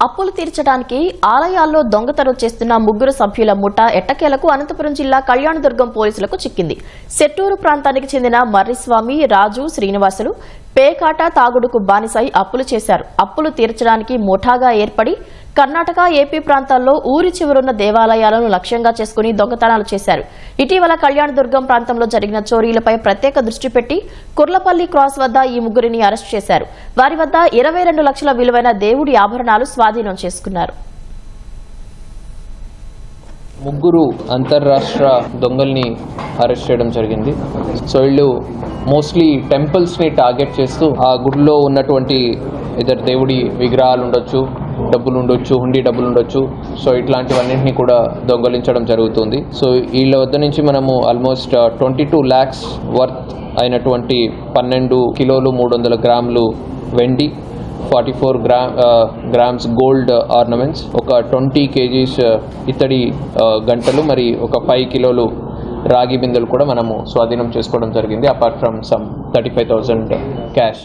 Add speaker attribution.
Speaker 1: అప్పులు తీర్చడానికి ఆలయాల్లో దొంగతనం చేస్తున్న ముగ్గురు సభ్యుల ముఠా ఎట్టకేలకు అనంతపురం జిల్లా కళ్యాణదుర్గం పోలీసులకు చిక్కింది. సెట్టూరు ప్రాంతానికి చెందిన మర్రిస్వామి, రాజు, శ్రీనివాసులు పేకాట, తాగుడుకు బానిసై అప్పులు చేశారు. అప్పులు తీర్చడానికి ముఠాగా ఏర్పడి కర్ణాటక, ఏపీ ప్రాంతాల్లో ఊరి చివరున్న దేవాలయాలను లక్ష్యంగా చేసుకుని దొంగతనాలు చేశారు. ఇటీవల కళ్యాణదుర్గం ప్రాంతంలో జరిగిన చోరీలపై ప్రత్యేక దృష్టి పెట్టి కుర్లపల్లి క్రాస్ వద్ద ఈ ముగ్గురిని అరెస్టు చేశారు. వారి వద్ద 22 లక్షల విలువైన దేవుడి ఆభరణాలు స్వాధీనం చేసుకున్నారు.
Speaker 2: ముగ్గురు అంతర్రాష్ట్ర దొంగల్ని అరెస్ట్ చేయడం జరిగింది. సో వీళ్ళు మోస్ట్లీ టెంపుల్స్ని టార్గెట్ చేస్తూ ఆ గుడిలో ఉన్నటువంటి ఇద్దరు దేవుడి విగ్రహాలు ఉండొచ్చు, డబ్బులు ఉండొచ్చు, హుండీ డబ్బులు ఉండొచ్చు. సో ఇట్లాంటివన్నింటినీ కూడా దొంగలించడం జరుగుతుంది. సో వీళ్ళ వద్ద నుంచి మనము ఆల్మోస్ట్ 22 lakhs వర్త్ అయినటువంటి 12 కిలోలు 300 గ్రాములు వెండి, 44 grams గోల్డ్ ఆర్నమెంట్స్, ఒక 20 kgs ఇత్తడి గంటలు, మరి ఒక 5 కిలోలు రాగి బిందెలు కూడా మనము స్వాధీనం చేసుకోవడం జరిగింది. Apart from some 35,000 cash.